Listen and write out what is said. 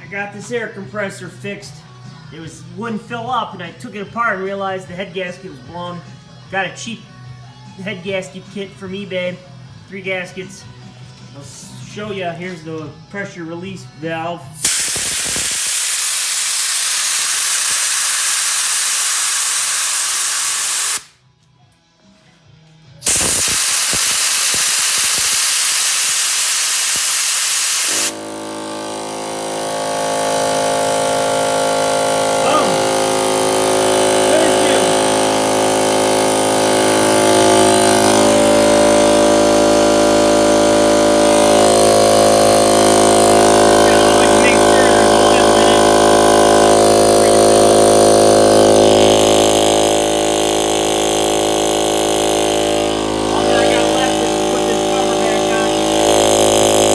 I got this air compressor fixed. Wouldn't fill up, and I took it apart and realized the head gasket was blown. Got a cheap head gasket kit from eBay, 3 gaskets. I'll show you. Here's the pressure release valve.